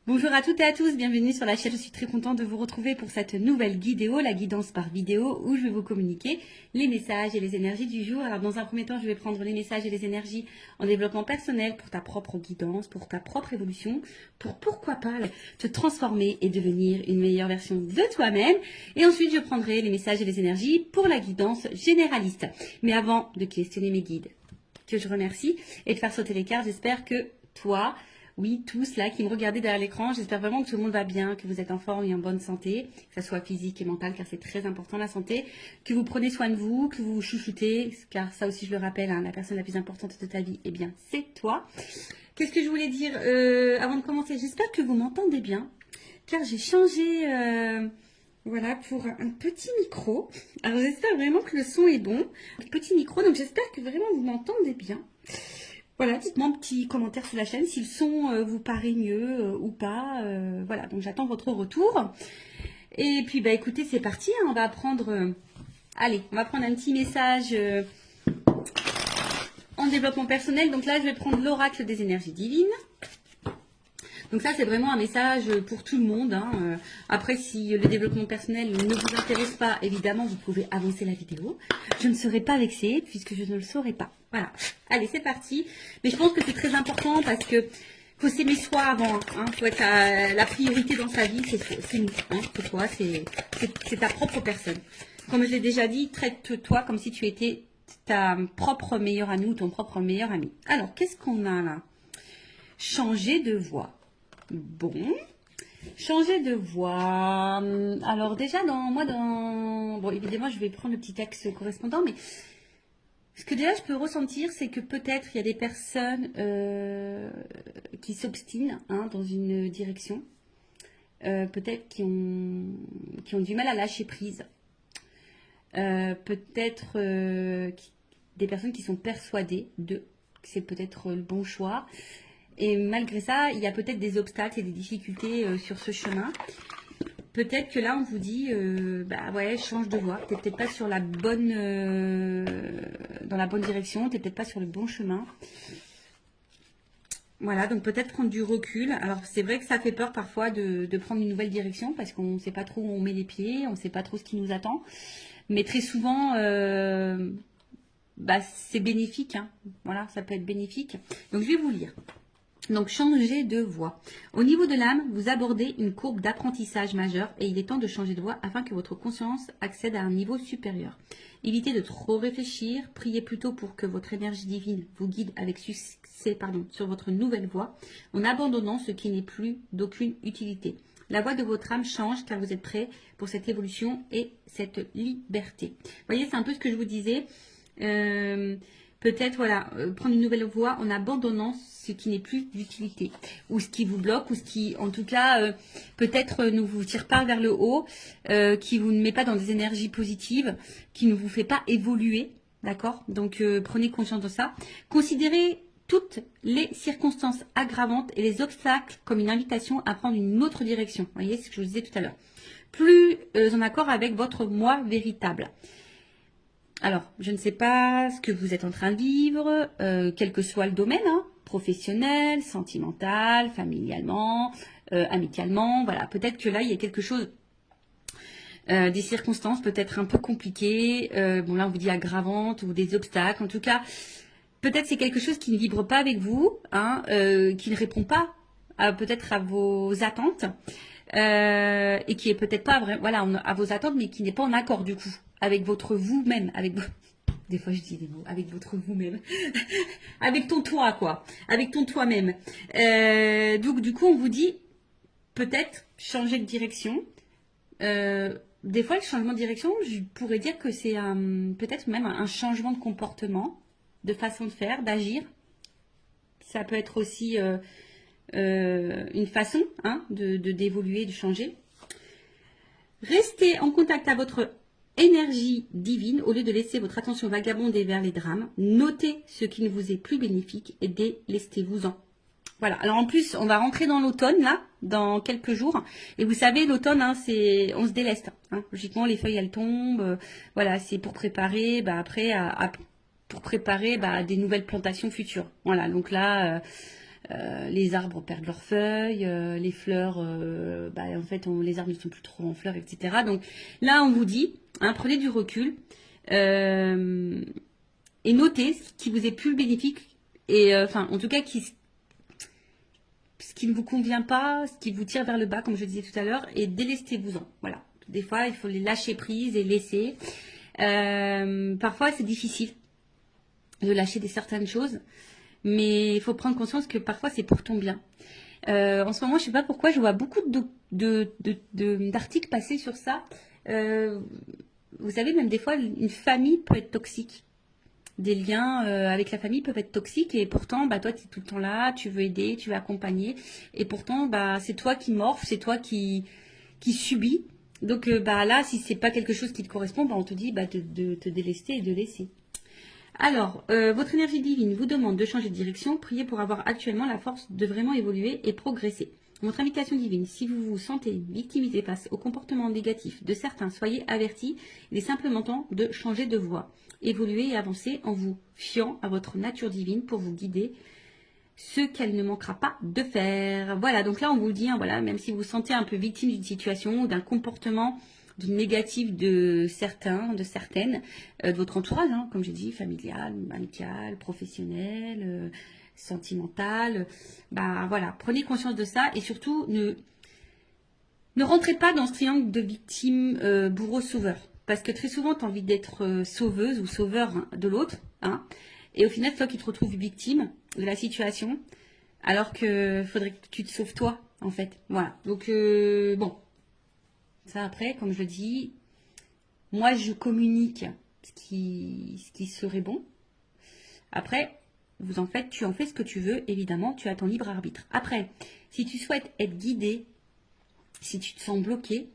Bonjour à toutes et à tous, bienvenue sur la chaîne. Je suis très contente de vous retrouver pour cette nouvelle vidéo, la guidance par vidéo, où je vais vous communiquer les messages et les énergies du jour. Alors dans un premier temps, je vais prendre les messages et les énergies en développement personnel pour ta propre guidance, pour ta propre évolution, pour pourquoi pas te transformer et devenir une meilleure version de toi-même. Et ensuite, je prendrai les messages et les énergies pour la guidance généraliste. Mais avant de questionner mes guides, que je remercie, et de faire sauter les cartes, j'espère que toi, oui, tous là qui me regardez derrière l'écran, j'espère vraiment que tout le monde va bien, que vous êtes en forme et en bonne santé, que ce soit physique et mentale, car c'est très important la santé, que vous prenez soin de vous, que vous vous chouchoutez, car ça aussi je le rappelle, hein, la personne la plus importante de ta vie, eh bien c'est toi. Qu'est-ce que je voulais dire avant de commencer? J'espère que vous m'entendez bien, car j'ai changé voilà, pour un petit micro. Alors j'espère vraiment que le son est bon. Petit micro, donc j'espère que vraiment vous m'entendez bien. Voilà, dites-moi un petit commentaire sous la chaîne si le son vous paraît mieux ou pas. Voilà, donc j'attends votre retour. Et puis, bah écoutez, c'est parti. Hein, on va prendre... allez, on va prendre un petit message en développement personnel. Donc là, je vais prendre l'oracle des énergies divines. Donc ça, c'est vraiment un message pour tout le monde. Hein. Après, si le développement personnel ne vous intéresse pas, évidemment, vous pouvez avancer la vidéo. Je ne serai pas vexée puisque je ne le saurai pas. Voilà. Allez, c'est parti. Mais je pense que c'est très important parce que faut s'aimer soi avant. Hein. Faut être la priorité dans sa vie, c'est nous. Hein. C'est toi, c'est ta propre personne. Comme je l'ai déjà dit, traite-toi comme si tu étais ta propre meilleure amie ou ton propre meilleur ami. Alors, qu'est-ce qu'on a là? Changer de voix. Bon, changer de voix. Alors déjà, bon, évidemment, je vais prendre le petit texte correspondant, mais ce que déjà je peux ressentir, c'est que peut-être il y a des personnes qui s'obstinent hein, dans une direction, peut-être qui ont du mal à lâcher prise, peut-être des personnes qui sont persuadées que c'est peut-être le bon choix. Et malgré ça, il y a peut-être des obstacles et des difficultés sur ce chemin. Peut-être que là, on vous dit, bah ouais, change de voie. Tu n'es peut-être pas sur la bonne, dans la bonne direction. Tu n'es peut-être pas sur le bon chemin. Voilà, donc peut-être prendre du recul. Alors, c'est vrai que ça fait peur parfois de prendre une nouvelle direction parce qu'on ne sait pas trop où on met les pieds, on ne sait pas trop ce qui nous attend. Mais très souvent, bah, c'est bénéfique. Hein. Voilà, ça peut être bénéfique. Donc, je vais vous lire. Donc, changer de voie. Au niveau de l'âme, vous abordez une courbe d'apprentissage majeur et il est temps de changer de voie afin que votre conscience accède à un niveau supérieur. Évitez de trop réfléchir, priez plutôt pour que votre énergie divine vous guide avec succès sur votre nouvelle voie en abandonnant ce qui n'est plus d'aucune utilité. La voie de votre âme change car vous êtes prêt pour cette évolution et cette liberté. Vous voyez, c'est un peu ce que je vous disais. Peut-être, voilà, prendre une nouvelle voie en abandonnant ce qui n'est plus d'utilité. Ou ce qui vous bloque, ou ce qui, en tout cas, peut-être ne vous tire pas vers le haut, qui vous ne met pas dans des énergies positives, qui ne vous fait pas évoluer, d'accord? Donc, prenez conscience de ça. Considérez toutes les circonstances aggravantes et les obstacles comme une invitation à prendre une autre direction. Vous voyez, c'est ce que je vous disais tout à l'heure. Plus en accord avec votre moi véritable. Alors, je ne sais pas ce que vous êtes en train de vivre, quel que soit le domaine, hein, professionnel, sentimental, familialement, amicalement, voilà. Peut-être que là, il y a quelque chose, des circonstances peut-être un peu compliquées, bon là on vous dit aggravantes ou des obstacles, en tout cas, peut-être c'est quelque chose qui ne vibre pas avec vous, hein, qui ne répond pas peut-être à vos attentes, et qui est peut-être pas voilà, à vos attentes, mais qui n'est pas en accord du coup avec votre vous-même, des fois je dis des mots, avec votre vous-même, avec ton toi quoi, avec ton toi-même. Donc du coup on vous dit peut-être changer de direction. Des fois le changement de direction, je pourrais dire que c'est peut-être même un changement de comportement, de façon de faire, d'agir. Ça peut être aussi une façon hein, d'évoluer, de changer. Restez en contact avec votre énergie divine au lieu de laisser votre attention vagabonder vers les drames. Notez ce qui ne vous est plus bénéfique et délestez-vous-en. Voilà, alors en plus, on va rentrer dans l'automne, là, dans quelques jours. Et vous savez, l'automne, hein, on se déleste. Hein. Logiquement, les feuilles, elles tombent. Voilà, c'est pour préparer, bah, après, pour préparer bah, des nouvelles plantations futures. Voilà, donc là, les arbres perdent leurs feuilles, les fleurs, en fait, les arbres ne sont plus trop en fleurs, etc. Donc là, on vous dit, hein, prenez du recul et notez ce qui vous est plus bénéfique et, en tout cas, ce qui ne vous convient pas, ce qui vous tire vers le bas, comme je disais tout à l'heure, et délestez-vous-en. Voilà. Des fois, il faut les lâcher prise et laisser. Parfois, c'est difficile de lâcher certaines choses, mais il faut prendre conscience que parfois, c'est pour ton bien. En ce moment, je ne sais pas pourquoi, je vois beaucoup d'articles passer sur ça. Vous savez, même des fois, une famille peut être toxique. Des liens avec la famille peuvent être toxiques et pourtant, toi, tu es tout le temps là, tu veux aider, tu veux accompagner. Et pourtant, c'est toi qui morphes, c'est toi qui subis. Donc là, si c'est pas quelque chose qui te correspond, on te dit de te délester et de laisser. Alors, votre énergie divine vous demande de changer de direction. Priez pour avoir actuellement la force de vraiment évoluer et progresser. Votre invitation divine, si vous vous sentez victimisé face au comportement négatif de certains, soyez avertis. Il est simplement temps de changer de voie. Évoluer et avancer en vous fiant à votre nature divine pour vous guider ce qu'elle ne manquera pas de faire. Voilà, donc là on vous dit, voilà, même si vous vous sentez un peu victime d'une situation ou d'un comportement négatif de certains, de certaines, de votre entourage, comme j'ai dit, familial, amical, professionnel, sentimental, voilà, prenez conscience de ça et surtout ne rentrez pas dans ce triangle de victime, bourreau, sauveur. Parce que très souvent, tu as envie d'être sauveuse ou sauveur de l'autre. Et au final, c'est toi qui te retrouves victime de la situation. Alors que faudrait que tu te sauves toi, en fait. Voilà. Donc, bon. Ça, après, comme je le dis, moi, je communique ce qui serait bon. Après, tu en fais ce que tu veux. Évidemment, tu as ton libre arbitre. Après, si tu souhaites être guidé, si tu te sens bloqué,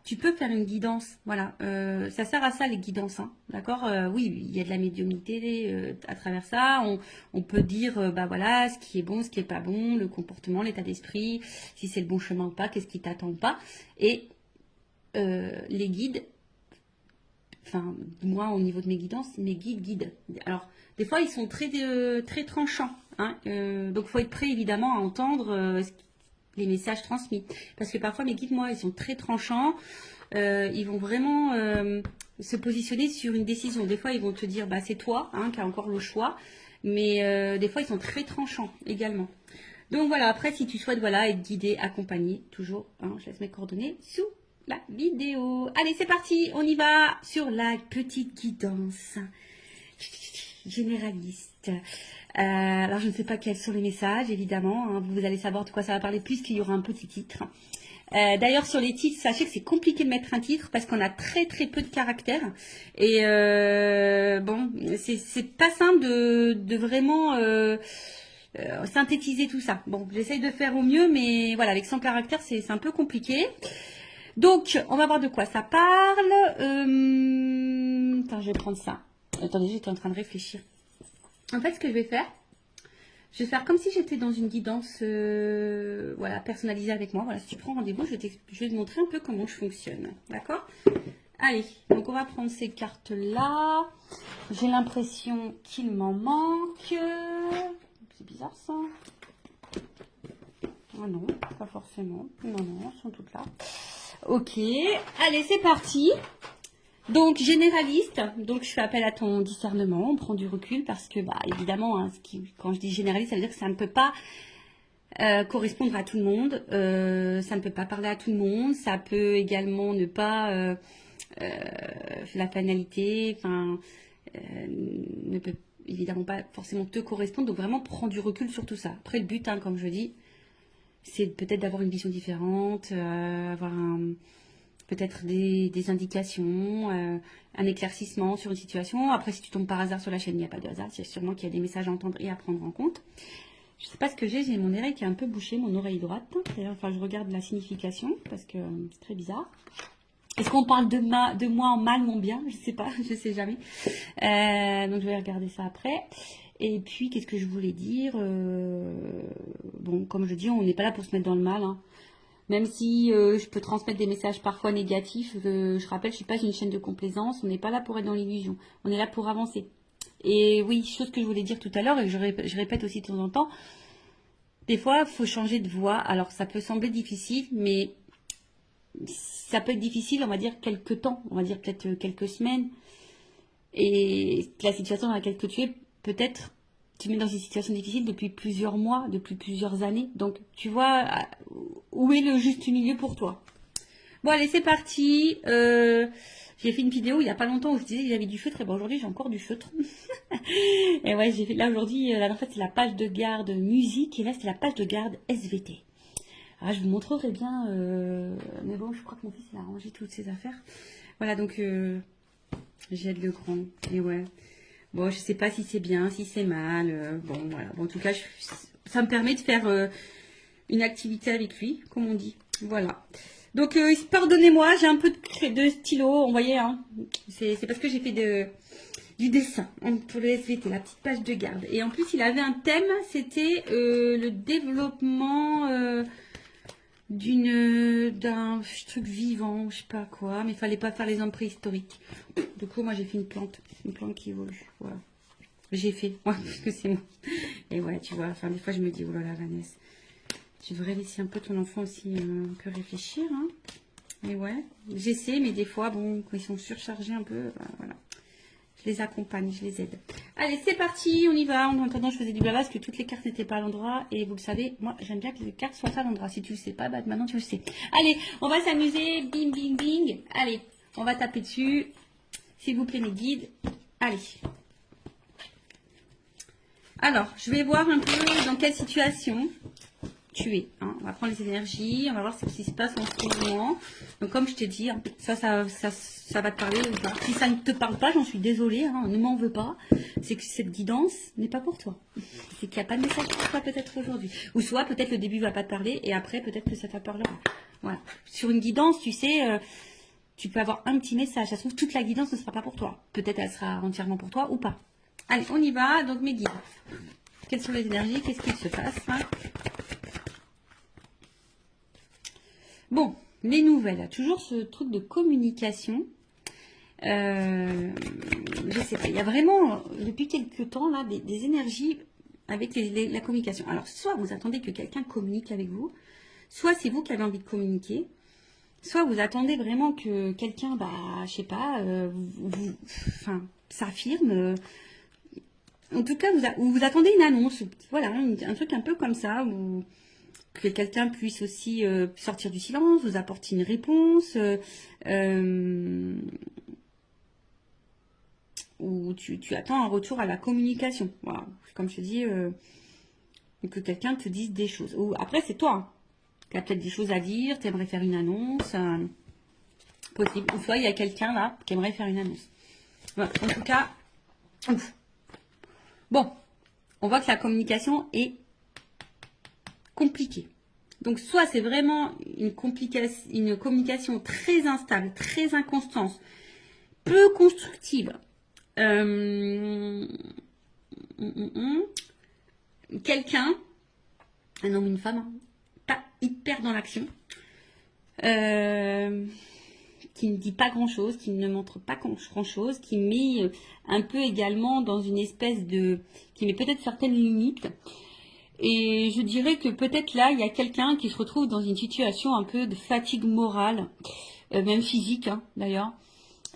tu peux faire une guidance, voilà. Ça sert à ça les guidances, d'accord. Oui, il y a de la médiumnité à travers ça. On peut dire, voilà, ce qui est bon, ce qui est pas bon, le comportement, l'état d'esprit, si c'est le bon chemin ou pas, qu'est-ce qui t'attend ou pas. Et les guides, moi au niveau de mes guidances, mes guides. Alors des fois ils sont très très tranchants, donc faut être prêt évidemment à entendre les messages transmis. Parce que parfois, mes guides, moi, ils sont très tranchants. Ils vont vraiment se positionner sur une décision. Des fois, ils vont te dire, c'est toi qui as encore le choix. Mais des fois, ils sont très tranchants également. Donc voilà, après, si tu souhaites être guidé, accompagné, toujours, je laisse mes coordonnées sous la vidéo. Allez, c'est parti, on y va sur la petite guidance généraliste. Alors, je ne sais pas quels sont les messages, évidemment. Vous allez savoir de quoi ça va parler puisqu'il y aura un petit titre. D'ailleurs, sur les titres, sachez que c'est compliqué de mettre un titre parce qu'on a très très peu de caractères. Et c'est pas simple de vraiment synthétiser tout ça. Bon, j'essaye de faire au mieux, mais voilà, avec 100 caractères, c'est un peu compliqué. Donc, on va voir de quoi ça parle. Attends, je vais prendre ça. Attendez, j'étais en train de réfléchir. En fait, ce que je vais faire comme si j'étais dans une guidance personnalisée avec moi. Voilà, si tu prends rendez-vous, je vais te montrer un peu comment je fonctionne. D'accord? Allez, donc on va prendre ces cartes-là. J'ai l'impression qu'il m'en manque. C'est bizarre ça. Ah non, pas forcément. Non, elles sont toutes là. Ok, allez, c'est parti. Donc, généraliste, donc je fais appel à ton discernement, on prend du recul parce que, évidemment, quand je dis généraliste, ça veut dire que ça ne peut pas correspondre à tout le monde, ça ne peut pas parler à tout le monde, ça peut également ne pas, la finalité, ne peut évidemment pas forcément te correspondre, donc vraiment prends du recul sur tout ça. Après, le but, comme je dis, c'est peut-être d'avoir une vision différente, avoir peut-être des indications, un éclaircissement sur une situation. Après, si tu tombes par hasard sur la chaîne, il n'y a pas de hasard. C'est sûrement qu'il y a des messages à entendre et à prendre en compte. Je ne sais pas ce que j'ai mon oreille qui est un peu bouchée, mon oreille droite. Enfin, je regarde la signification parce que c'est très bizarre. Est-ce qu'on parle de moi en mal ou en bien? Je ne sais pas, je ne sais jamais. Donc, je vais regarder ça après. Et puis, qu'est-ce que je voulais dire? Bon, comme je dis, on n'est pas là pour se mettre dans le mal, Même si je peux transmettre des messages parfois négatifs, je rappelle, je ne suis pas une chaîne de complaisance, on n'est pas là pour être dans l'illusion, on est là pour avancer. Et oui, chose que je voulais dire tout à l'heure et que je répète aussi de temps en temps, des fois, il faut changer de voie. Alors, ça peut sembler difficile, mais ça peut être difficile, on va dire, quelques temps, on va dire peut-être quelques semaines. Et la situation dans laquelle tu es, peut-être, tu mets dans une situation difficile depuis plusieurs mois, depuis plusieurs années. Donc, tu vois, où est le juste milieu pour toi? Bon, allez, c'est parti. J'ai fait une vidéo il n'y a pas longtemps où je disais que j'avais du feutre. Et ben aujourd'hui, j'ai encore du feutre. Et ouais, j'ai fait là aujourd'hui, là en fait, c'est la page de garde musique. Et là, c'est la page de garde SVT. Ah, je vous montrerai bien. Mais bon, je crois que mon fils il a rangé toutes ses affaires. Voilà, donc j'aide le grand. Et ouais. Bon, je sais pas si c'est bien, si c'est mal. Bon, voilà. Bon, en tout cas, ça me permet de faire une activité avec lui, comme on dit. Voilà. Donc, pardonnez-moi, j'ai un peu de stylo, vous voyez, hein. C'est parce que j'ai fait du dessin pour le SVT, la petite page de garde. Et en plus, il avait un thème, c'était le développement d'un truc vivant, je sais pas quoi, mais il fallait pas faire les hommes préhistoriques. Du coup, moi, j'ai fait une plante qui évolue. Voilà. J'ai fait, ouais, parce que c'est moi. Et ouais, tu vois, enfin, des fois, je me dis, oh là là, Vanessa, tu devrais laisser un peu ton enfant aussi un peu réfléchir, hein. Mais ouais, j'essaie, mais des fois, bon, quand ils sont surchargés un peu, bah, voilà. Je les accompagne, je les aide. Allez, c'est parti, on y va. En attendant, je faisais du blabla parce que toutes les cartes n'étaient pas à l'endroit. Et vous le savez, moi, j'aime bien que les cartes soient à l'endroit. Si tu le sais pas, bah, maintenant tu le sais. Allez, on va s'amuser. Bing, bing, bing. Allez, on va taper dessus. S'il vous plaît, mes guides. Allez. Alors, je vais voir un peu dans quelle situation tu es. Hein. On va prendre les énergies, on va voir ce qui se passe en ce moment. Donc, comme je t'ai dit, ça va te parler ou pas. Si ça ne te parle pas, j'en suis désolée, hein, ne m'en veux pas. C'est que cette guidance n'est pas pour toi. C'est qu'il n'y a pas de message pour toi peut-être aujourd'hui. Ou soit peut-être le début va pas te parler et après peut-être que ça te parlera. Voilà. Sur une guidance, tu sais, tu peux avoir un petit message. Ça se trouve, toute la guidance ne sera pas pour toi. Peut-être elle sera entièrement pour toi ou pas. Allez, on y va. Donc mes guides. Quelles sont les énergies? Qu'est-ce qu'il se passe, hein? Bon, les nouvelles, toujours ce truc de communication. Je sais pas, il y a vraiment, depuis quelques temps, là, des énergies avec la communication. Alors, soit vous attendez que quelqu'un communique avec vous, soit c'est vous qui avez envie de communiquer, soit vous attendez vraiment que quelqu'un, bah, je sais pas, enfin, s'affirme. En tout cas, vous attendez une annonce, voilà, un truc un peu comme ça, où que quelqu'un puisse aussi sortir du silence, vous apporter une réponse, ou tu attends un retour à la communication. Voilà. Comme je te dis, que quelqu'un te dise des choses. Ou après, c'est toi hein, qui as peut-être des choses à dire, tu aimerais faire une annonce, possible. Ou soit il y a quelqu'un là qui aimerait faire une annonce. Voilà. En tout cas, ouf. Bon, on voit que la communication est compliquée. Donc, soit c'est vraiment une communication très instable, très inconstante, peu constructive. Quelqu'un, un homme ou une femme, pas hyper dans l'action, qui ne dit pas grand-chose, qui ne montre pas grand-chose, qui met un peu également dans une espèce de... qui met peut-être certaines limites. Et je dirais que peut-être là, il y a quelqu'un qui se retrouve dans une situation un peu de fatigue morale, même physique hein, d'ailleurs,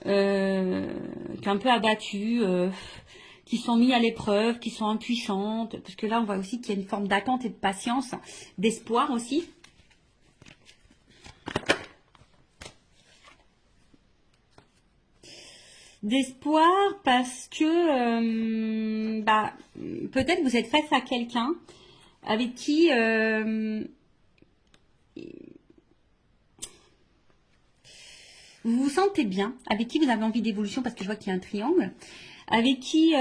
qui est un peu abattue, qui sont mis à l'épreuve, qui sont impuissantes, parce que là on voit aussi qu'il y a une forme d'attente et de patience, d'espoir aussi. D'espoir parce que bah, peut-être vous êtes face à quelqu'un avec qui vous vous sentez bien, avec qui vous avez envie d'évolution, parce que je vois qu'il y a un triangle, avec qui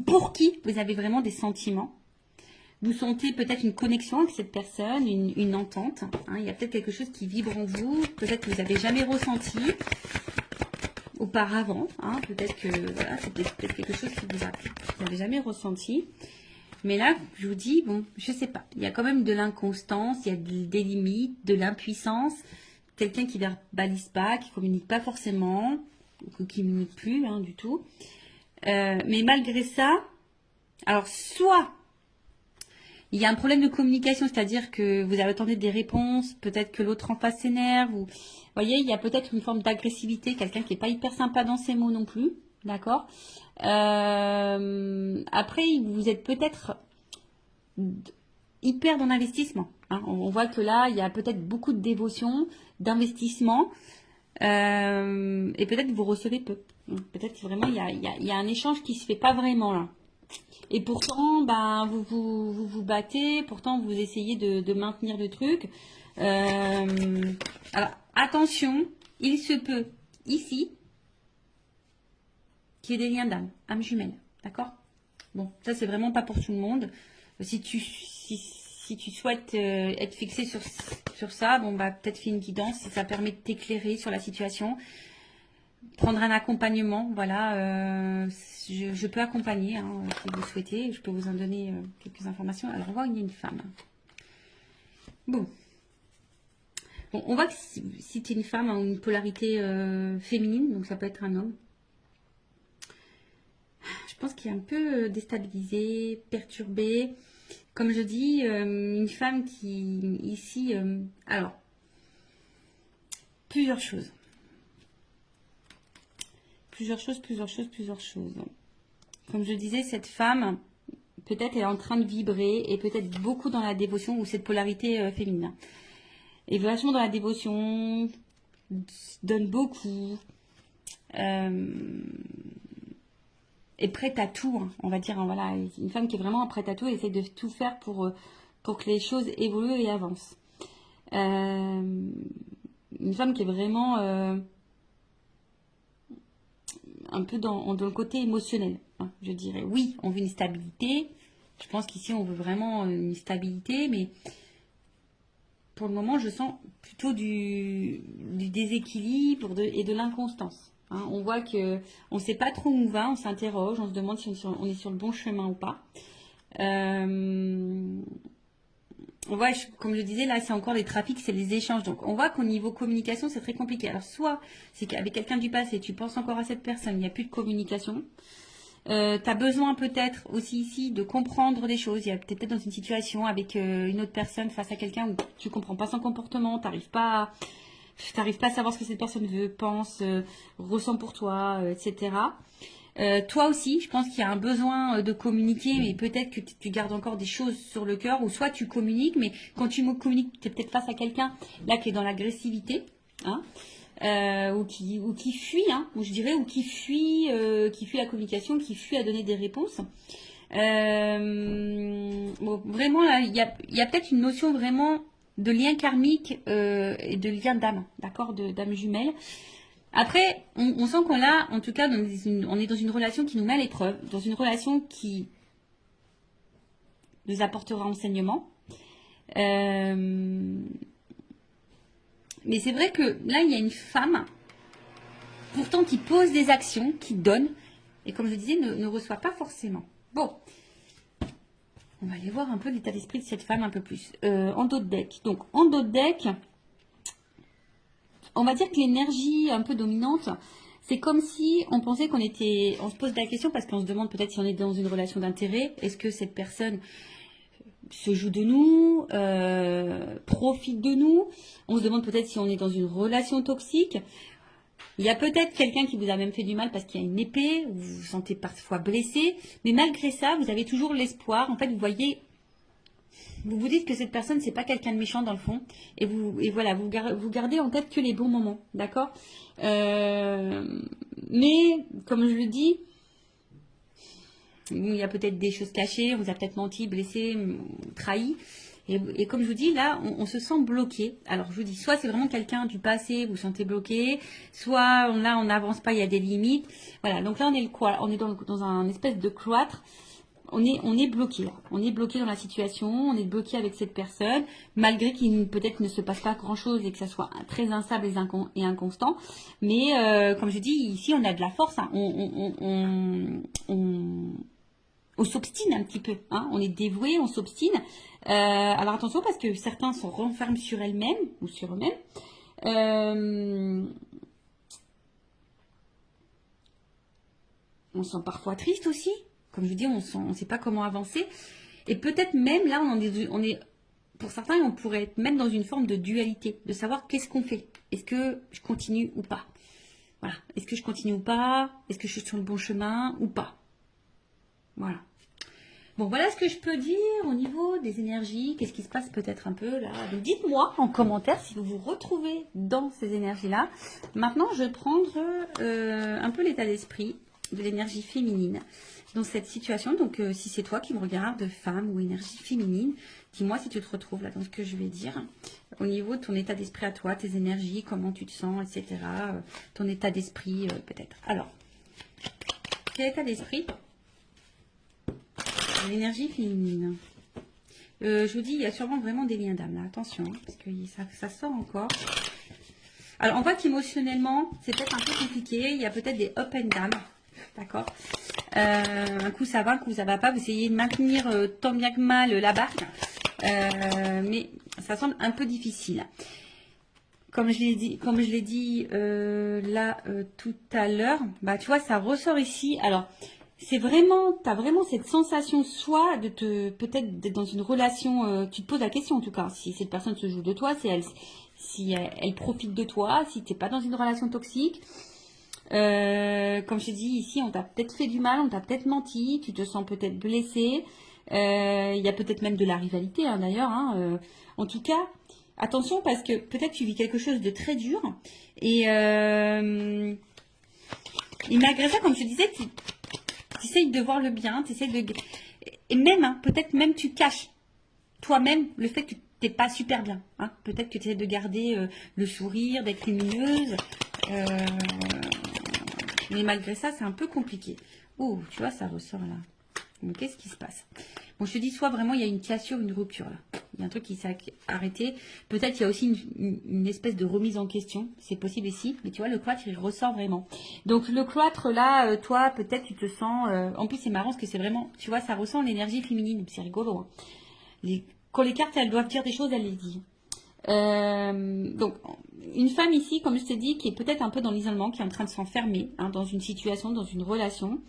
pour qui vous avez vraiment des sentiments. Vous sentez peut-être une connexion avec cette personne, une entente. Hein, il y a peut-être quelque chose qui vibre en vous, peut-être que vous n'avez jamais ressenti auparavant. Hein, peut-être que voilà, c'est peut-être quelque chose que vous n'avez jamais ressenti. Mais là, je vous dis, bon, je sais pas. Il y a quand même de l'inconstance, il y a des limites, de l'impuissance. quelqu'un qui verbalise pas, qui communique pas forcément, ou qui communique plus hein, du tout. Mais malgré ça, alors soit il y a un problème de communication, c'est-à-dire que vous attendez des réponses, peut-être que l'autre en face s'énerve, ou vous voyez, il y a peut-être une forme d'agressivité, quelqu'un qui n'est pas hyper sympa dans ses mots non plus, d'accord. Après, vous êtes peut-être hyper dans l'investissement. Hein. On voit que là, il y a peut-être beaucoup de dévotion, d'investissement, et peut-être que vous recevez peu. Peut-être que vraiment, il y a un échange qui se fait pas vraiment là. Et pourtant, ben, vous battez, pourtant vous essayez de maintenir le truc. Alors, attention, il se peut, ici, qu'il y ait des liens d'âme, âme jumelle, d'accord? Bon, ça c'est vraiment pas pour tout le monde. Si tu souhaites être fixé sur ça, bon bah peut-être fais une guidance si ça permet de t'éclairer sur la situation. Prendre un accompagnement, voilà, je peux accompagner hein, si vous souhaitez, je peux vous en donner quelques informations. Alors on voit qu'il y a une femme. Bon, on voit que si tu es une femme a une polarité féminine, donc ça peut être un homme. Je pense qu'il est un peu déstabilisé, perturbé. Comme je dis, une femme qui ici, alors plusieurs choses. Plusieurs choses. Comme je disais, cette femme, peut-être est en train de vibrer et peut-être beaucoup dans la dévotion ou cette polarité féminine. Et vachement dans la dévotion, donne beaucoup, est prête à tout, hein, on va dire. Hein, voilà, une femme qui est vraiment prête à tout et essaie de tout faire pour que les choses évoluent et avancent. Une femme qui est vraiment... un peu dans le côté émotionnel, hein, je dirais. Oui, on veut une stabilité. Je pense qu'ici, on veut vraiment une stabilité, mais pour le moment, je sens plutôt du déséquilibre et de l'inconstance. Hein. On voit que on ne sait pas trop où on va, on s'interroge, on se demande si on est sur le bon chemin ou pas. Ouais, comme je disais, là, c'est encore les trafics, c'est les échanges. Donc, on voit qu'au niveau communication, c'est très compliqué. Alors, soit c'est qu'avec quelqu'un du passé, tu penses encore à cette personne, il n'y a plus de communication. Tu as besoin peut-être aussi ici de comprendre des choses. Il y a peut-être dans une situation avec une autre personne face à quelqu'un où tu comprends pas son comportement, t'arrives pas à savoir ce que cette personne veut, pense, ressent pour toi, etc. Toi aussi, je pense qu'il y a un besoin de communiquer, mais peut-être que tu gardes encore des choses sur le cœur, ou soit tu communiques, mais quand tu communiques, tu es peut-être face à quelqu'un là qui est dans l'agressivité, hein, ou qui fuit, hein, ou je dirais, ou qui fuit la communication, qui fuit à donner des réponses. Bon, vraiment, là, il y a peut-être une notion vraiment de lien karmique et de lien d'âme, d'accord, d'âme jumelle. Après, on sent qu'on a, en tout cas, on est dans une relation qui nous met à l'épreuve, dans une relation qui nous apportera enseignement. Mais c'est vrai que là, il y a une femme, pourtant qui pose des actions, qui donne, et comme je disais, ne reçoit pas forcément. Bon, on va aller voir un peu l'état d'esprit de cette femme un peu plus. En dos de deck. Donc, en dos de deck, on va dire que l'énergie un peu dominante, c'est comme si on pensait on se pose la question parce qu'on se demande peut-être si on est dans une relation d'intérêt. Est-ce que cette personne se joue de nous, profite de nous? On se demande peut-être si on est dans une relation toxique. Il y a peut-être quelqu'un qui vous a même fait du mal parce qu'il y a une épée, vous vous sentez parfois blessé, mais malgré ça, vous avez toujours l'espoir. En fait, vous voyez, vous vous dites que cette personne, c'est pas quelqu'un de méchant dans le fond, et voilà, vous gardez en tête que les bons moments, d'accord. Mais comme je le dis, il y a peut-être des choses cachées, on vous a peut-être menti, blessé, trahi. Et comme je vous dis, là, on se sent bloqué. Alors, je vous dis, soit c'est vraiment quelqu'un du passé, vous vous sentez bloqué, soit là, on n'avance pas, il y a des limites. Voilà, donc là, on est dans un espèce de cloître. On est bloqué. On est bloqué dans la situation, on est bloqué avec cette personne, malgré qu'il peut-être ne se passe pas grand-chose et que ça soit très instable et inconstant. Mais comme je dis, ici, on a de la force. Hein. On s'obstine un petit peu, hein. On est dévoué, on s'obstine. Alors attention parce que certains se renferment sur elles-mêmes ou sur eux-mêmes. Euh, on se sent parfois triste aussi. Comme je vous dis, on ne sait pas comment avancer. Et peut-être même là, pour certains, on pourrait être même dans une forme de dualité, de savoir qu'est-ce qu'on fait. Est-ce que je continue ou pas? Voilà. Est-ce que je continue ou pas? Est-ce que je suis sur le bon chemin ou pas? Voilà. Bon, voilà ce que je peux dire au niveau des énergies. Qu'est-ce qui se passe peut-être un peu là? Donc dites-moi en commentaire si vous vous retrouvez dans ces énergies-là. Maintenant, je vais prendre un peu l'état d'esprit de l'énergie féminine dans cette situation. Donc, si c'est toi qui me regardes, femme ou énergie féminine, dis-moi si tu te retrouves là dans ce que je vais dire. Au niveau de ton état d'esprit à toi, tes énergies, comment tu te sens, etc. Ton état d'esprit peut-être. Alors, quel état d'esprit? L'énergie féminine. Je vous dis, il y a sûrement vraiment des liens d'âme là. Attention, hein, parce que ça sort encore. Alors, on voit qu'émotionnellement, c'est peut-être un peu compliqué. Il y a peut-être des up and down. D'accord. Un coup ça va, un coup ça va pas. Vous essayez de maintenir tant bien que mal la barre. Mais ça semble un peu difficile. Comme je l'ai dit là tout à l'heure, bah tu vois, ça ressort ici. Alors, c'est vraiment, tu as vraiment cette sensation soit peut-être d'être dans une relation, tu te poses la question en tout cas, si cette personne se joue de toi, si elle profite de toi, si tu n'es pas dans une relation toxique. Comme je t'ai dit ici, on t'a peut-être fait du mal, on t'a peut-être menti, tu te sens peut-être blessé. Il y a peut-être même de la rivalité hein, d'ailleurs. Hein, en tout cas, attention parce que peut-être tu vis quelque chose de très dur. Et malgré ça, comme je te disais, tu essayes de voir le bien, tu essayes de... Et même, hein, peut-être même tu caches toi-même le fait que tu n'es pas super bien. Hein. Peut-être que tu essaies de garder le sourire, d'être lumineuse. Mais malgré ça, c'est un peu compliqué. Oh, tu vois, ça ressort là. Donc, qu'est-ce qui se passe? Bon, je te dis, soit vraiment il y a une cassure, une rupture là. Il y a un truc qui s'est arrêté. Peut-être il y a aussi une espèce de remise en question. C'est possible ici. Mais tu vois, le cloître, il ressort vraiment. Donc, le cloître là, toi, peut-être tu te sens... En plus, c'est marrant parce que c'est vraiment... Tu vois, ça ressent l'énergie féminine. C'est rigolo. Hein. Quand les cartes, elles doivent dire des choses, elles les disent. Donc, une femme ici, comme je t'ai dit, qui est peut-être un peu dans l'isolement, qui est en train de s'enfermer hein, dans une situation, dans une relation.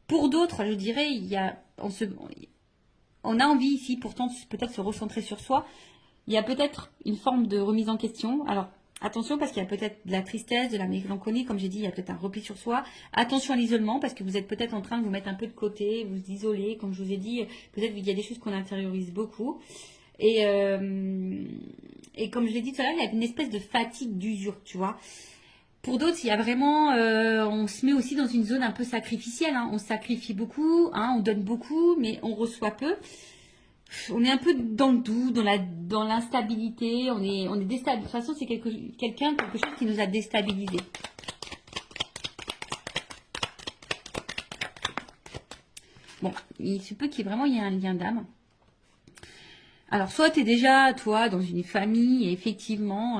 Pour d'autres, je dirais, on a envie ici, pourtant, peut-être se recentrer sur soi. Il y a peut-être une forme de remise en question. Alors, attention parce qu'il y a peut-être de la tristesse, de la mélancolie, comme j'ai dit, il y a peut-être un repli sur soi. Attention à l'isolement parce que vous êtes peut-être en train de vous mettre un peu de côté, vous isoler, comme je vous ai dit, peut-être qu'il y a des choses qu'on intériorise beaucoup. Et comme je l'ai dit tout à l'heure, il y a une espèce de fatigue, d'usure, tu vois. Pour d'autres, il y a vraiment, on se met aussi dans une zone un peu sacrificielle. Hein. On sacrifie beaucoup, hein, on donne beaucoup, mais on reçoit peu. On est un peu dans le doute, dans l'instabilité. On est déstabilisé. De toute façon, c'est quelque chose qui nous a déstabilisés. Bon, il se peut qu'il y ait vraiment un lien d'âme. Alors, soit tu es déjà, toi, dans une famille, et effectivement,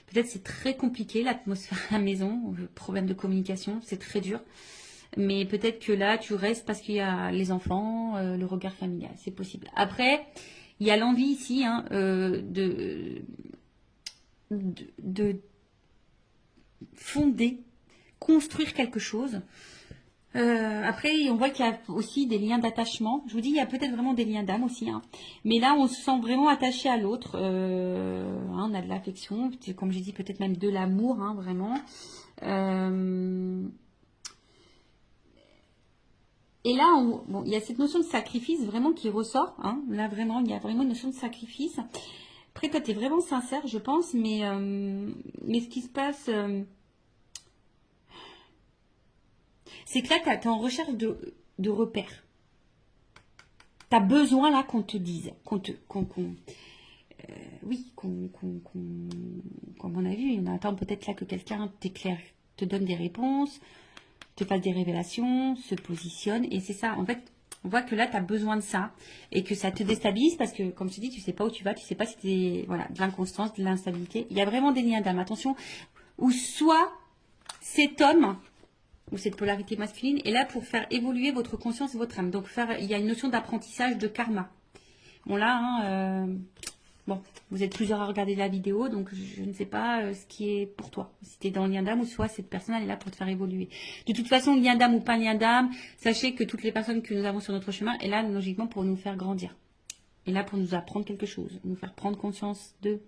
peut-être c'est très compliqué, l'atmosphère à la maison, le problème de communication, c'est très dur. Mais peut-être que là, tu restes parce qu'il y a les enfants, le regard familial, c'est possible. Après, il y a l'envie ici hein, de fonder, construire quelque chose. Après, on voit qu'il y a aussi des liens d'attachement. Je vous dis, il y a peut-être vraiment des liens d'âme aussi. Hein. Mais là, on se sent vraiment attaché à l'autre. Hein, on a de l'affection, comme j'ai dit, peut-être même de l'amour, hein, vraiment. Et là, bon, il y a cette notion de sacrifice vraiment qui ressort. Hein. Là, vraiment, il y a vraiment une notion de sacrifice. Après, toi, tu es vraiment sincère, je pense. Mais ce qui se passe... c'est que là, tu es en recherche de repères. Tu as besoin là qu'on te dise, oui, comme on a vu, on attend peut-être là que quelqu'un t'éclaire, te donne des réponses, te fasse des révélations, se positionne. Et c'est ça, en fait, on voit que là, tu as besoin de ça et que ça te déstabilise parce que, comme je te dis, tu sais pas où tu vas, tu sais pas si tu voilà, de l'inconstance, de l'instabilité. Il y a vraiment des liens d'âme, attention, où soit cet homme ou cette polarité masculine est là pour faire évoluer votre conscience et votre âme. Donc, il y a une notion d'apprentissage de karma. Bon, là, hein, Bon, vous êtes plusieurs à regarder la vidéo, donc je ne sais pas ce qui est pour toi. Si tu es dans le lien d'âme ou soit cette personne elle est là pour te faire évoluer. De toute façon, lien d'âme ou pas lien d'âme, sachez que toutes les personnes que nous avons sur notre chemin est là logiquement pour nous faire grandir. Et là pour nous apprendre quelque chose, nous faire prendre conscience de...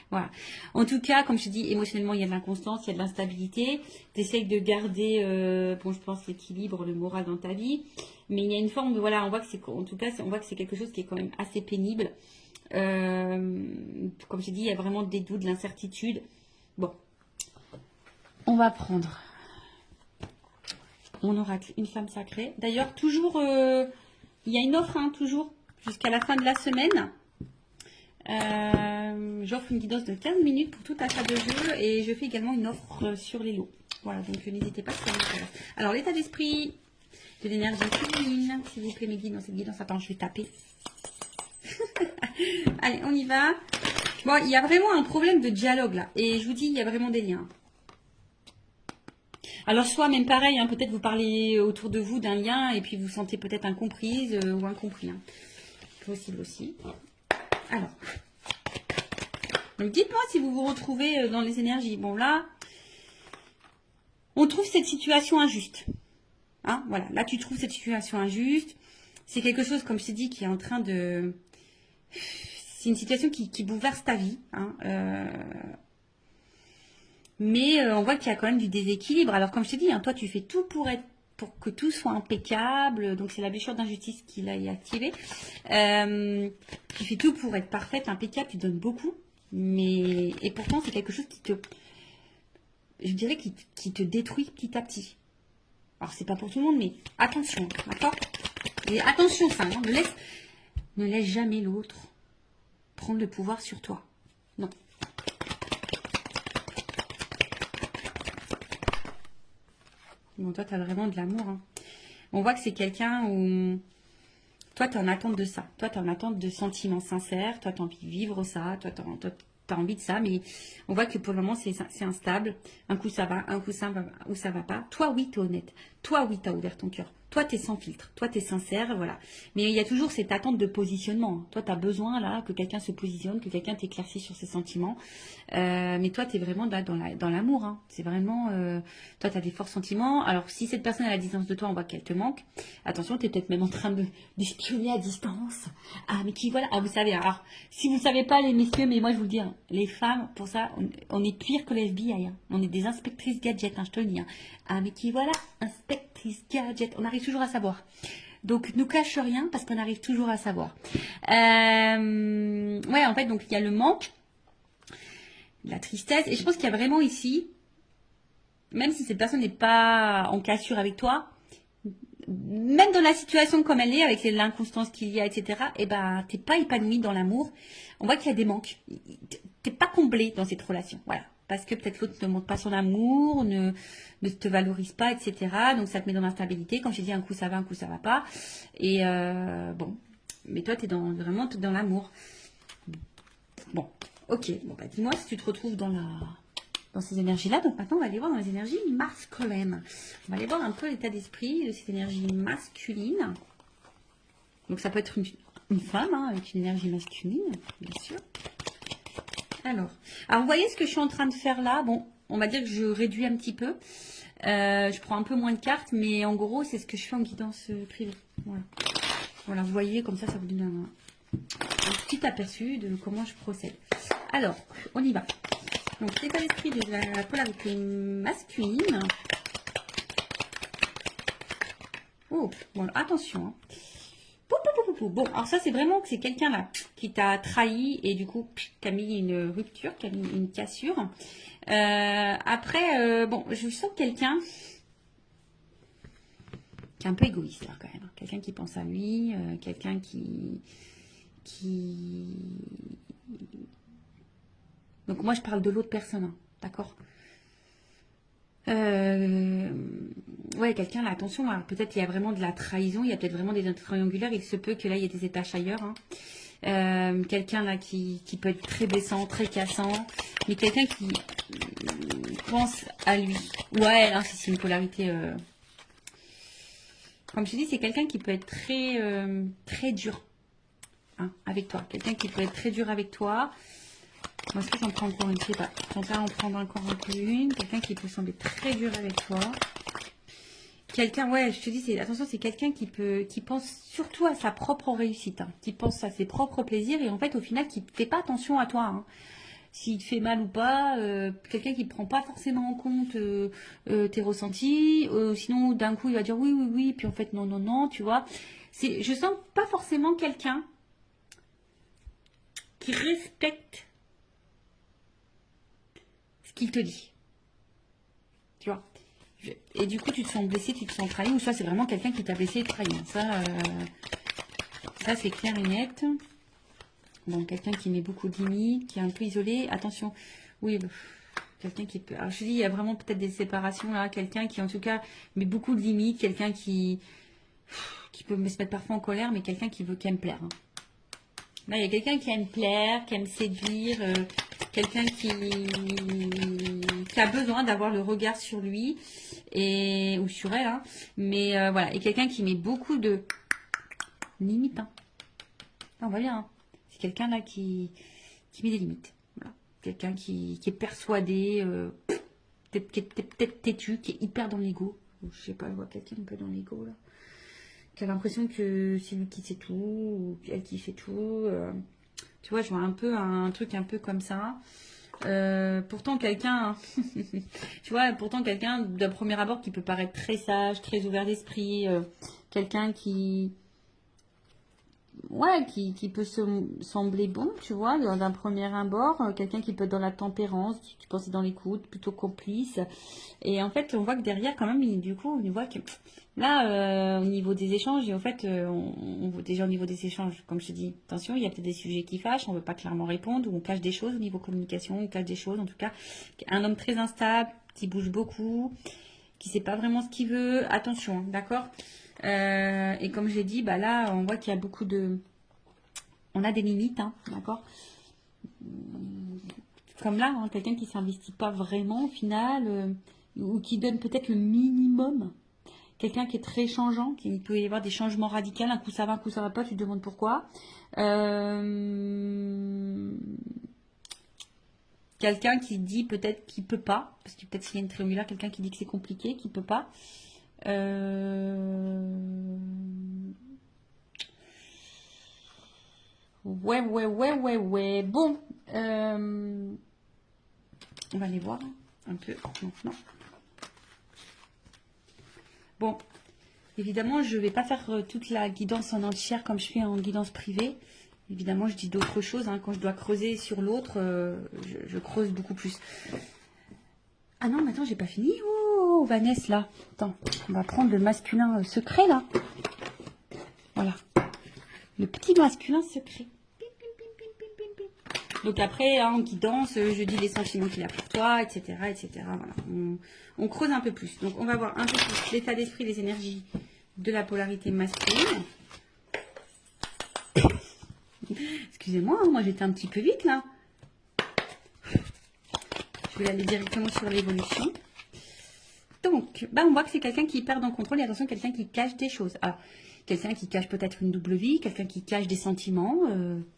Voilà. En tout cas, comme je te dis, émotionnellement, il y a de l'inconstance, il y a de l'instabilité. Tu essayes de garder, bon, je pense, l'équilibre, le moral dans ta vie. Mais il y a une forme de, voilà, on voit que c'est, en tout cas, on voit que c'est quelque chose qui est quand même assez pénible. Comme je te dis, il y a vraiment des doutes, de l'incertitude. Bon, on va prendre mon oracle, une femme sacrée. D'ailleurs, toujours, il y a une offre, hein, toujours, jusqu'à la fin de la semaine. J'offre une guidance de 15 minutes pour tout achat de jeu et je fais également une offre sur les lots. Voilà, donc n'hésitez pas si ça vous intéresse. Alors, l'état d'esprit de l'énergie féminine, s'il vous plaît, mes guides dans cette guidance. Attends, je vais taper. Allez, on y va. Bon, il y a vraiment un problème de dialogue là. Et je vous dis, il y a vraiment des liens. Alors, soit même pareil, hein, peut-être vous parlez autour de vous d'un lien et puis vous sentez peut-être incomprise ou incompris. Hein. Possible aussi. Alors, donc dites-moi si vous vous retrouvez dans les énergies. Bon, là, on trouve cette situation injuste. Hein, voilà, là, tu trouves cette situation injuste. C'est quelque chose, comme je t'ai dit, qui est en train de... C'est une situation qui bouleverse ta vie. Hein, mais on voit qu'il y a quand même du déséquilibre. Alors, comme je t'ai dit, hein, toi, tu fais tout pour que tout soit impeccable. Donc, c'est la blessure d'injustice qui l'a activée. Tu fais tout pour être parfaite, impeccable. Tu donnes beaucoup. Et pourtant, c'est quelque chose je dirais, qui te détruit petit à petit. Alors, c'est pas pour tout le monde, mais attention, d'accord? Et attention, ça, hein, ne laisse jamais l'autre prendre le pouvoir sur toi. Non. Bon, toi, tu as vraiment de l'amour. Hein. On voit que c'est quelqu'un où... Toi, tu es en attente de ça. Toi, tu es en attente de sentiments sincères. Toi, tu as envie de vivre ça. Toi, tu as envie de ça. Mais on voit que pour le moment, c'est instable. Un coup, ça va. Un coup, ça va pas. Toi, oui, tu es honnête. Toi, oui, tu as ouvert ton cœur. Toi, tu es sans filtre. Toi, tu es sincère. Voilà. Mais il y a toujours cette attente de positionnement. Toi, tu as besoin là que quelqu'un se positionne, que quelqu'un t'éclaircisse sur ses sentiments. Mais toi, tu es vraiment là dans l'amour. Hein. C'est vraiment... toi, tu as des forts sentiments. Alors, si cette personne est à la distance de toi, on voit qu'elle te manque. Attention, tu es peut-être même en train d'espionner à distance. Ah, mais qui voilà. Ah, vous savez, alors, si vous ne savez pas, les messieurs, mais moi, je vous le dis, hein, les femmes, pour ça, on est pire que les FBI. Hein. On est des inspectrices gadgets, hein, je te le dis. Hein. Ah, mais qui voilà, inspectrice gadget. On arrive toujours à savoir. Donc, nous cache rien parce qu'on arrive toujours à savoir. Ouais, en fait, donc, il y a le manque, la tristesse. Et je pense qu'il y a vraiment ici, même si cette personne n'est pas en cassure avec toi, même dans la situation comme elle est, avec l'inconstance qu'il y a, etc., eh ben, t'es pas épanoui dans l'amour. On voit qu'il y a des manques. T'es pas comblé dans cette relation. Voilà. Parce que peut-être l'autre ne montre pas son amour, ne te valorise pas, etc. Donc ça te met dans l'instabilité. Quand je dis un coup ça va, un coup ça va pas. Et bon. Mais toi, t'es vraiment dans l'amour. Bon. Ok. Bon, bah dis-moi si tu te retrouves dans ces énergies-là. Donc maintenant, on va aller voir dans les énergies masculines. On va aller voir un peu l'état d'esprit de cette énergie masculine. Donc ça peut être une femme hein, avec une énergie masculine, bien sûr. Alors, vous voyez ce que je suis en train de faire là? Bon, on va dire que je réduis un petit peu. Je prends un peu moins de cartes, mais en gros, c'est ce que je fais en guidance privée. Voilà. Voilà, vous voyez, comme ça vous donne un petit aperçu de comment je procède. Alors, on y va. Donc, l'état d'esprit de la polarité masculine. Oh, bon, attention. Hein. Bon, alors ça, c'est vraiment que c'est quelqu'un là qui t'a trahi et du coup, qui a mis une rupture, qui a mis une cassure. Après, bon, je sens quelqu'un qui est un peu égoïste là, quand même. Quelqu'un qui pense à lui, quelqu'un qui... Donc moi, je parle de l'autre personne, hein, d'accord? Ouais, quelqu'un là, attention, peut-être il y a vraiment de la trahison, il y a peut-être vraiment des triangulaires, il se peut que là il y ait des étages ailleurs. Hein. Quelqu'un là qui peut être très blessant, très cassant, mais quelqu'un qui pense à lui. Ouais, là c'est une polarité. Comme je dis, c'est quelqu'un qui peut être très dur. hein, avec toi. Quelqu'un qui peut être très dur avec toi. Moi, est-ce que j'en prends encore une? Je sais pas. J'en vais en prendre encore un peu une. Quelqu'un qui peut sembler très dur avec toi. Quelqu'un, ouais, je te dis, attention, c'est quelqu'un qui pense surtout à sa propre réussite, hein, qui pense à ses propres plaisirs et en fait, au final, qui ne fait pas attention à toi, hein. S'il te fait mal ou pas, quelqu'un qui ne prend pas forcément en compte tes ressentis, sinon d'un coup il va dire oui, oui, oui, puis en fait non, non, non, tu vois. Je sens pas forcément quelqu'un qui respecte ce qu'il te dit, tu vois. Et du coup tu te sens blessé, tu te sens trahi, ou soit c'est vraiment quelqu'un qui t'a blessé et trahi. Ça c'est clair et net. Bon, quelqu'un qui met beaucoup de limites, qui est un peu isolé, attention, oui, quelqu'un qui peut... Alors je dis, il y a vraiment peut-être des séparations là, quelqu'un qui en tout cas met beaucoup de limites, quelqu'un qui peut se mettre parfois en colère, mais quelqu'un qui aime plaire, hein. Là, il y a quelqu'un qui aime plaire, qui aime séduire, quelqu'un qui a besoin d'avoir le regard sur lui, ou sur elle, hein. Mais voilà, et quelqu'un qui met beaucoup de limites, hein. On va bien, hein. C'est quelqu'un là qui met des limites. Voilà. Quelqu'un qui est persuadé, qui est peut-être têtu, qui est hyper dans l'ego. Je sais pas, je vois quelqu'un un peu dans l'ego là. Qui a l'impression que c'est lui qui sait tout, ou elle qui fait tout. Tu vois, je vois un peu un truc un peu comme ça. Pourtant quelqu'un, tu vois, pourtant quelqu'un d'un premier abord qui peut paraître très sage, très ouvert d'esprit, quelqu'un ouais, qui peut sembler bon, tu vois, d'un premier abord, quelqu'un qui peut être dans la tempérance, qui pense être dans l'écoute, plutôt complice. Et en fait, on voit que derrière, quand même, du coup, on voit que là, au niveau des échanges, et en fait, on voit déjà au niveau des échanges, comme je te dis, attention, il y a peut-être des sujets qui fâchent, on ne veut pas clairement répondre, ou on cache des choses au niveau communication, on cache des choses, en tout cas, un homme très instable, qui bouge beaucoup, qui ne sait pas vraiment ce qu'il veut, attention, hein, d'accord. Et comme j'ai dit, bah là, on voit qu'il y a beaucoup de... On a des limites, hein, d'accord. Comme là, hein, quelqu'un qui ne s'investit pas vraiment au final, ou qui donne peut-être le minimum. Quelqu'un qui est très changeant, qui peut y avoir des changements radicaux, un coup ça va, un coup ça va pas, tu te demandes pourquoi. Quelqu'un qui dit peut-être qu'il peut pas, parce que peut-être s'il y a une triangulaire, quelqu'un qui dit que c'est compliqué, qu'il peut pas. Ouais, ouais, ouais, ouais, ouais. Bon, on va aller voir un peu maintenant. Bon, évidemment, je ne vais pas faire toute la guidance en entière comme je fais en guidance privée. Évidemment, je dis d'autres choses, hein. Quand je dois creuser sur l'autre, je creuse beaucoup plus. Ah non, mais attends, j'ai pas fini. Oh, Vanessa, là. Attends, on va prendre le masculin secret, là. Voilà. Le petit masculin secret. Donc après, hein, en guidance, je dis les sentiments qu'il a pour toi, etc. etc. Voilà. On creuse un peu plus. Donc on va voir un peu plus l'état d'esprit, les énergies de la polarité masculine. Excusez-moi, hein, moi j'étais un petit peu vite là. Je vais aller directement sur l'évolution. Donc, bah, on voit que c'est quelqu'un qui perd en contrôle et attention, quelqu'un qui cache des choses. Alors, quelqu'un qui cache peut-être une double vie, quelqu'un qui cache des sentiments,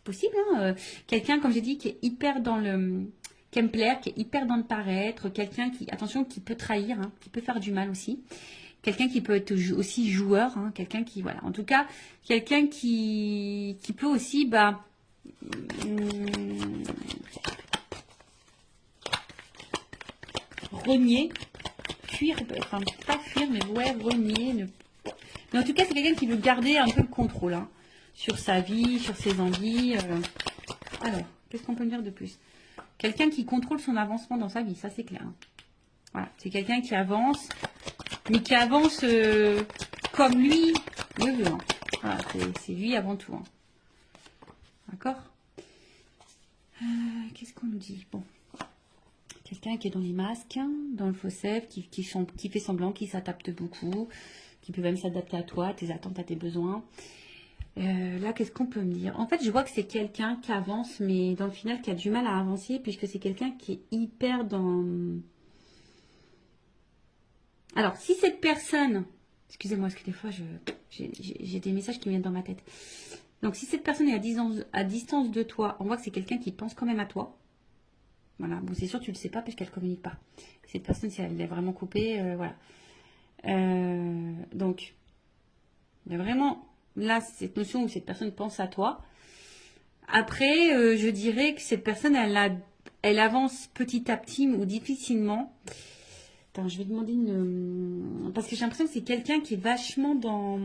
possible, hein, quelqu'un, comme j'ai dit, qui est hyper dans le... qui aime plaire, qui est hyper dans le paraître, quelqu'un qui, attention, qui peut trahir, hein, qui peut faire du mal aussi. Quelqu'un qui peut être aussi joueur, hein, quelqu'un qui, voilà, en tout cas, quelqu'un qui peut aussi, bah... renier, fuir, enfin pas fuir, mais ouais, renier. Mais en tout cas, c'est quelqu'un qui veut garder un peu le contrôle, hein, sur sa vie, sur ses envies. Alors, qu'est-ce qu'on peut me dire de plus? Quelqu'un qui contrôle son avancement dans sa vie, ça c'est clair, hein. Voilà, c'est quelqu'un qui avance, mais qui avance comme lui le veut, hein. Voilà, c'est lui avant tout, hein. D'accord. Qu'est-ce qu'on nous dit? Bon. Quelqu'un qui est dans les masques, dans le faux self, qui fait semblant, qui s'adapte beaucoup, qui peut même s'adapter à toi, à tes attentes, à tes besoins. Là, qu'est-ce qu'on peut me dire? En fait, je vois que c'est quelqu'un qui avance, mais dans le final, qui a du mal à avancer, puisque c'est quelqu'un qui est hyper dans... Alors, si cette personne... Excusez-moi, parce que des fois, j'ai des messages qui viennent dans ma tête. Donc, si cette personne est à distance de toi, on voit que c'est quelqu'un qui pense quand même à toi. Voilà. Bon, c'est sûr, tu ne le sais pas puisqu'elle ne communique pas. Cette personne, si elle est vraiment coupée, voilà. Donc, il y a vraiment là cette notion où cette personne pense à toi. Après, je dirais que cette personne, elle avance petit à petit ou difficilement. Attends, je vais demander une... Parce que j'ai l'impression que c'est quelqu'un qui est vachement dans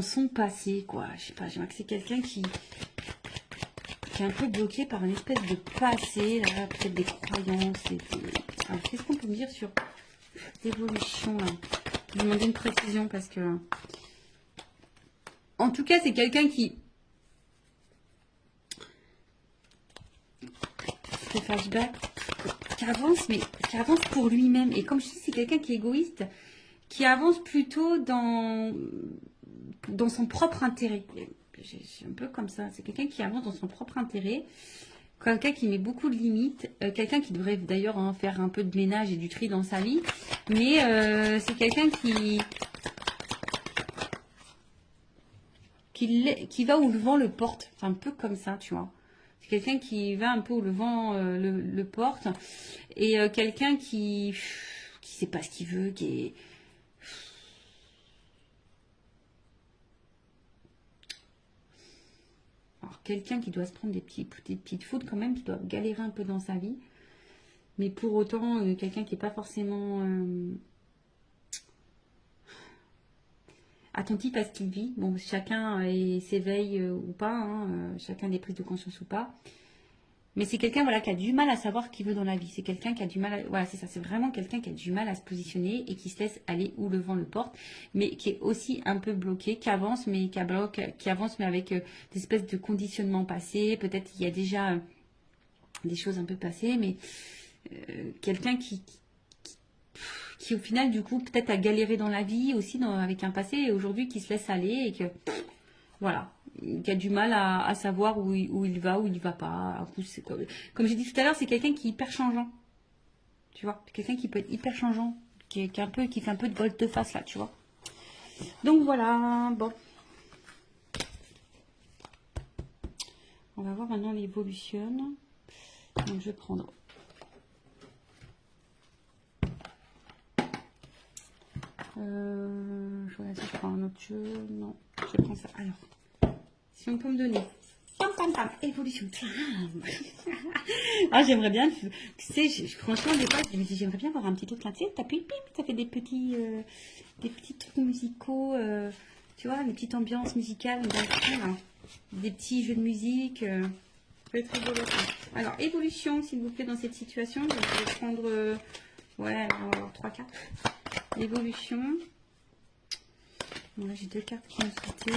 son passé, quoi. Je sais pas, j'ai l'impression que c'est quelqu'un qui est un peu bloqué par une espèce de passé, là, peut-être des croyances. Alors, qu'est-ce qu'on peut me dire sur l'évolution, là? Je vais demander une précision parce que... En tout cas, c'est quelqu'un qui... Ce flashback, qui avance, mais qui avance pour lui-même. Et comme je dis, c'est quelqu'un qui est égoïste, qui avance plutôt dans son propre intérêt. C'est un peu comme ça. C'est quelqu'un qui avance dans son propre intérêt. Quelqu'un qui met beaucoup de limites. Quelqu'un qui devrait d'ailleurs faire un peu de ménage et du tri dans sa vie. Mais c'est quelqu'un qui va où le vent le porte. C'est un peu comme ça, tu vois. C'est quelqu'un qui va un peu où le vent le porte. Et quelqu'un qui sait pas ce qu'il veut, qui est... Alors, quelqu'un qui doit se prendre des petites fautes quand même, qui doit galérer un peu dans sa vie. Mais pour autant, quelqu'un qui n'est pas forcément attentif à ce qu'il vit. Bon, chacun s'éveille ou pas, hein, chacun des prises de conscience ou pas. Mais c'est quelqu'un voilà, qui a du mal à savoir ce qu'il veut dans la vie. C'est quelqu'un qui a du mal à... Voilà, c'est ça. C'est vraiment quelqu'un qui a du mal à se positionner et qui se laisse aller où le vent le porte. Mais qui est aussi un peu bloqué, qui avance, mais qui avance, mais avec des espèces de conditionnements passés. Peut-être qu'il y a déjà des choses un peu passées, mais quelqu'un qui au final, du coup, peut-être a galéré dans la vie aussi avec un passé et aujourd'hui qui se laisse aller et que... Voilà, qui a du mal à savoir où il va, où il ne va pas. Comme j'ai dit tout à l'heure, c'est quelqu'un qui est hyper changeant. Tu vois, quelqu'un qui peut être hyper changeant, qui fait un peu de volte-face là, tu vois. Donc voilà, bon. On va voir maintenant l'évolution. Donc je vais prendre. Je regarde si je prends un autre jeu. Non, je prends ça. Alors. Si on peut me donner. Évolution. Ah, j'aimerais bien. Tu sais, franchement, des fois, je me dis, j'aimerais bien avoir un petit truc là. Tu sais, t'appuies, pip, ça fait des petits trucs musicaux. Tu vois, une petite ambiance musicale. Des petits jeux de musique. Ça peut être rigolo. Alors, évolution, s'il vous plaît, dans cette situation. Je vais prendre. Ouais, 3 cartes. L'évolution. Bon, là, j'ai 2 cartes qui ont sauté.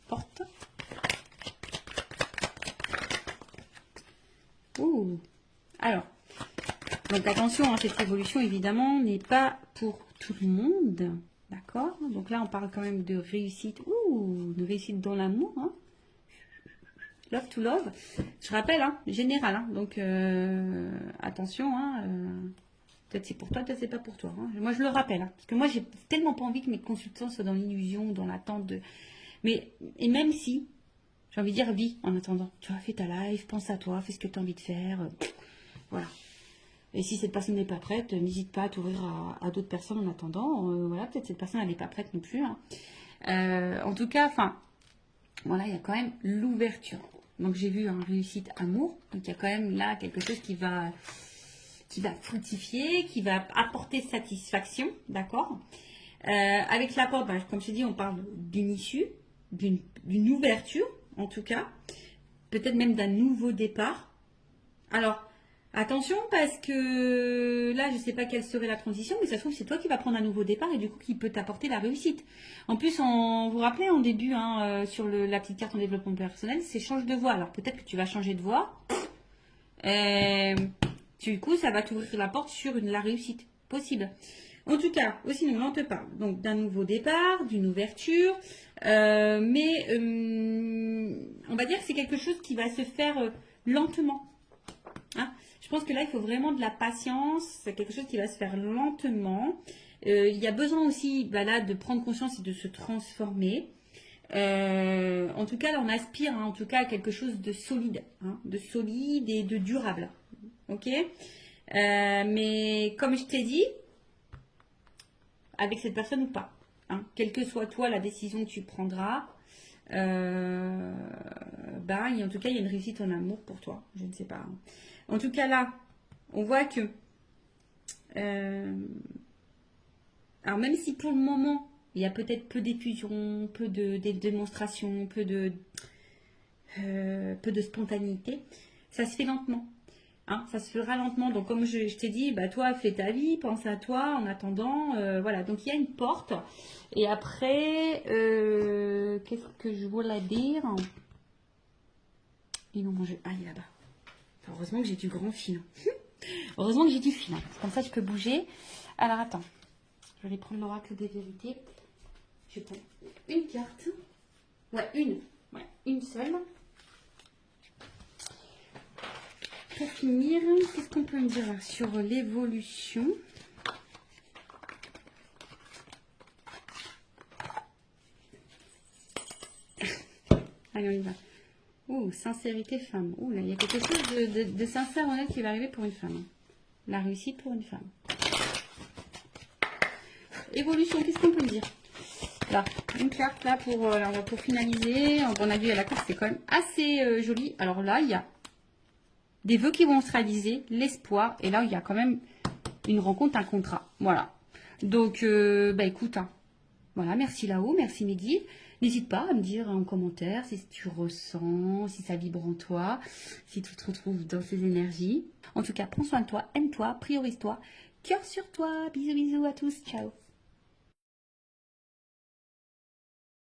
Porte. Ouh. Alors, donc attention, cette évolution évidemment n'est pas pour tout le monde, d'accord? Donc là, on parle quand même de réussite, de réussite dans l'amour, hein. Love to love. Je rappelle, général, donc attention, peut-être c'est pour toi, peut-être c'est pas pour toi. Moi, je le rappelle, parce que moi, j'ai tellement pas envie que mes consultants soient dans l'illusion, dans l'attente de. Mais et même si. J'ai envie de dire, vis en attendant. Tu vois, fais ta life, pense à toi, fais ce que tu as envie de faire. Voilà. Et si cette personne n'est pas prête, n'hésite pas à t'ouvrir à d'autres personnes en attendant. Voilà, peut-être cette personne, elle n'est pas prête non plus. En tout cas, voilà, il y a quand même l'ouverture. Donc, j'ai vu réussite amour. Donc, il y a quand même là quelque chose qui va fructifier, qui va apporter satisfaction. D'accord. Avec la porte, comme je te dis, on parle d'une issue, d'une ouverture. En tout cas, peut-être même d'un nouveau départ. Alors, attention parce que là, je ne sais pas quelle serait la transition, mais ça se trouve c'est toi qui vas prendre un nouveau départ et du coup qui peut t'apporter la réussite. En plus, vous vous rappelez en début, sur la petite carte en développement personnel, c'est change de voie. Alors peut-être que tu vas changer de voie. Du coup, ça va t'ouvrir la porte sur la réussite possible. En tout cas, aussi, nous, on te parle donc d'un nouveau départ, d'une ouverture, mais on va dire que c'est quelque chose qui va se faire lentement. Je pense que là, il faut vraiment de la patience. C'est quelque chose qui va se faire lentement. Il y a besoin aussi bah là, de prendre conscience et de se transformer. En tout cas, là, on aspire hein, en tout cas à quelque chose de solide, hein, de solide et de durable. Ok. Mais comme je t'ai dit, avec cette personne ou pas, hein, quelle que soit toi la décision que tu prendras, bah, en tout cas, il y a une réussite en amour pour toi. Je ne sais pas. Hein. En tout cas, là, on voit que. Alors, même si pour le moment, il y a peut-être peu d'effusion, peu de démonstration, peu de spontanéité, ça se fait lentement. Hein, ça se fera lentement. Donc, comme je t'ai dit, bah, toi, fais ta vie, pense à toi en attendant. Voilà. Donc, il y a une porte. Et après, qu'est-ce que je voulais dire? Ils l'ont mangé. Ah, il est là-bas. Heureusement que j'ai du grand fil. Heureusement que j'ai du fil. Hein. Comme ça, je peux bouger. Alors, attends. Je vais prendre l'oracle des vérités. Je prends une carte. Ouais, une. Ouais, une seule. Pour finir, qu'est-ce qu'on peut me dire là sur l'évolution? Allez, on y va. Oh, sincérité femme. Oh là, il y a quelque chose de sincère, honnête qui va arriver pour une femme. La réussite pour une femme. Évolution, qu'est-ce qu'on peut me dire? Là, une carte là pour finaliser. On a vu à la carte, c'est quand même assez joli. Alors là, il y a des vœux qui vont se réaliser, l'espoir. Et là, il y a quand même une rencontre, un contrat. Voilà. Donc, bah écoute, hein, voilà, merci là-haut, merci Mehdi. N'hésite pas à me dire en commentaire si tu ressens, si ça vibre en toi, si tu te retrouves dans ces énergies. En tout cas, prends soin de toi, aime-toi, priorise-toi, cœur sur toi. Bisous, bisous à tous, ciao.